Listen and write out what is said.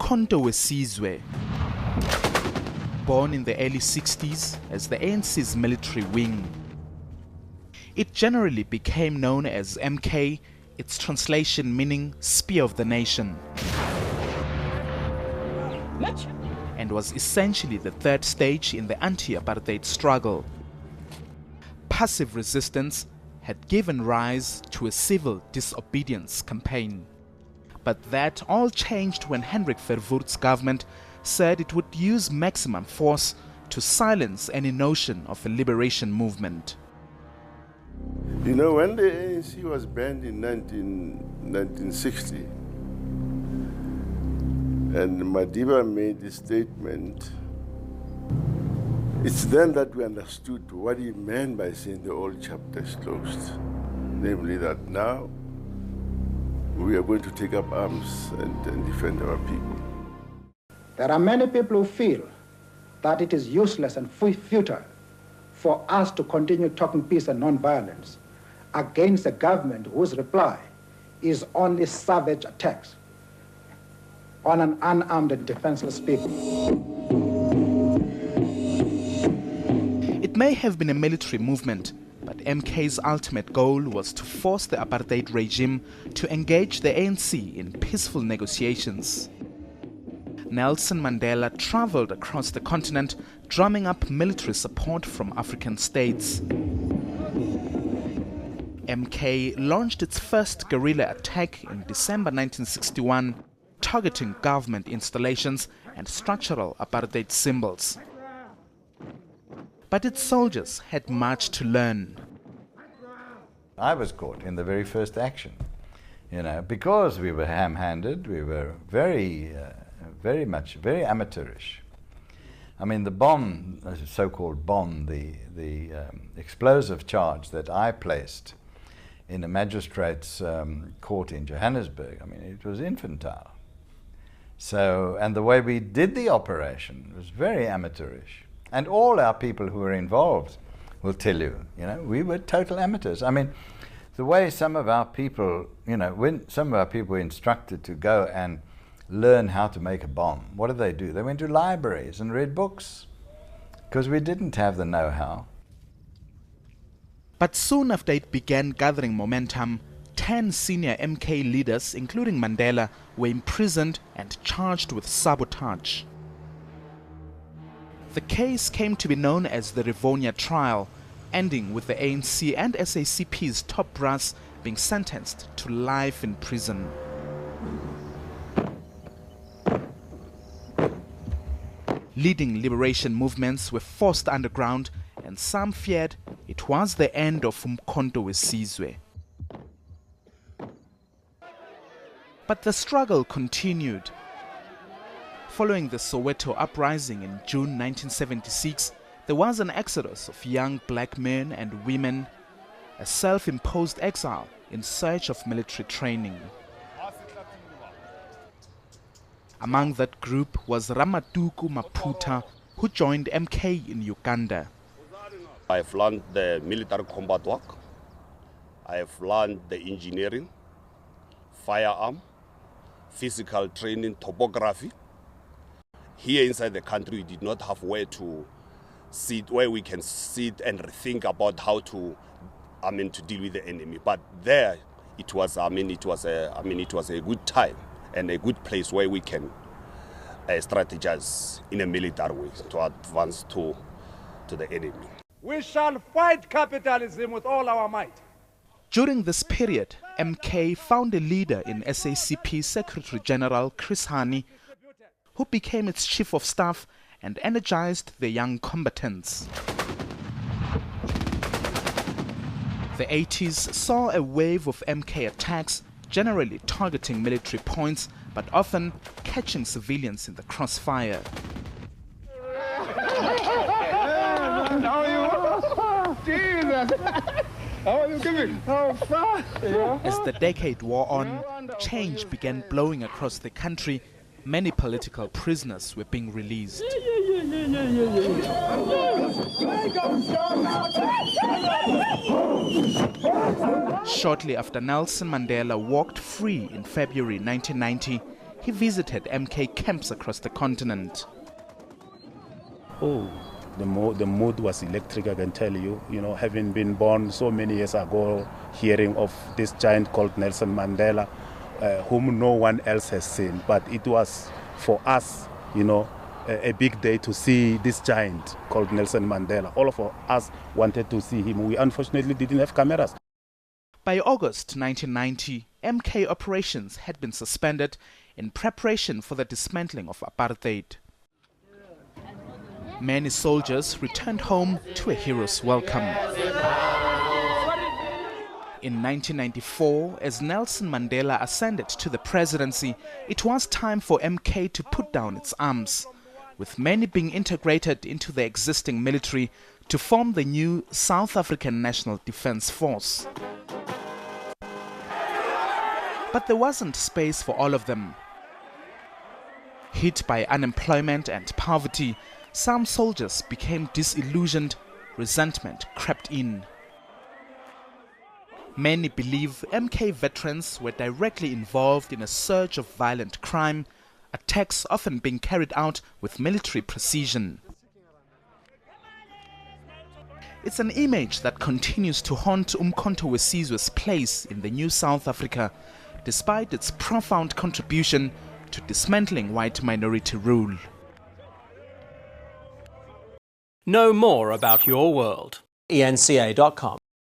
Umkhonto Sizwe, born in the early 60s as the ANC's military wing. It generally became known as MK, its translation meaning Spear of the Nation, and was essentially the third stage in the anti-apartheid struggle. Passive resistance had given rise to a civil disobedience campaign. But that all changed when Hendrik Verwoerd's government said it would use maximum force to silence any notion of a liberation movement. You know, when the ANC was banned in 1960, and Madiba made the statement, it's then that we understood what he meant by saying the old chapter is closed. Namely that now we are going to take up arms and defend our people. There are many people who feel that it is useless and futile for us to continue talking peace and non-violence against a government whose reply is only savage attacks on an unarmed and defenseless people. It may have been a military movement, but MK's ultimate goal was to force the apartheid regime to engage the ANC in peaceful negotiations. Nelson Mandela traveled across the continent, drumming up military support from African states. MK launched its first guerrilla attack in December 1961, targeting government installations and structural apartheid symbols. But its soldiers had much to learn. I was caught in the very first action, because we were ham-handed, we were very amateurish. I mean, the bomb, the so-called bomb, the explosive charge that I placed in a magistrate's court in Johannesburg, I mean, it was infantile. So, and the way we did the operation was very amateurish. And all our people who were involved will tell you, we were total amateurs. I mean, the way some of our people, when some of our people were instructed to go and learn how to make a bomb, what did they do? They went to libraries and read books, because we didn't have the know-how. But soon after it began gathering momentum, 10 senior MK leaders, including Mandela, were imprisoned and charged with sabotage. The case came to be known as the Rivonia trial, ending with the ANC and SACP's top brass being sentenced to life in prison. Leading liberation movements were forced underground, and some feared it was the end of Umkhonto Sizwe. But the struggle continued. Following the Soweto uprising in June 1976, there was an exodus of young black men and women, a self-imposed exile in search of military training. Among that group was RAMATUKU MAPHUTHA, who joined MK in Uganda. I have learned the military combat work. I have learned the engineering, firearm, physical training, topography. Here inside the country, we did not have where to sit, where we can sit and think about how to, to deal with the enemy. But there, it was a good time and a good place where we can strategize in a military way to advance to the enemy. We shall fight capitalism with all our might. During this period, MK found a leader in SACP Secretary General Chris Hani, who became its chief of staff and energized the young combatants. The 80s saw a wave of MK attacks, generally targeting military points, but often catching civilians in the crossfire. As the decade wore on, change began blowing across the country. Many political prisoners were being released. Shortly after Nelson Mandela walked free in February 1990, he visited MK camps across the continent. Oh, the mood was electric, I can tell you. You know, having been born so many years ago, hearing of this giant called Nelson Mandela, whom no one else has seen. But it was, for us, you know, a big day to see this giant called Nelson Mandela. All of us wanted to see him. We unfortunately didn't have cameras. By August 1990, MK operations had been suspended in preparation for the dismantling of apartheid. Many soldiers returned home to a hero's welcome. In 1994, as Nelson Mandela ascended to the presidency, it was time for MK to put down its arms, with many being integrated into the existing military to form the new South African National Defence Force. But there wasn't space for all of them. Hit by unemployment and poverty, some soldiers became disillusioned, resentment crept in. Many believe MK veterans were directly involved in a surge of violent crime, attacks often being carried out with military precision. It's an image that continues to haunt Umkhonto Sizwe's place in the new South Africa, despite its profound contribution to dismantling white minority rule. Know more about your world. eNCA.com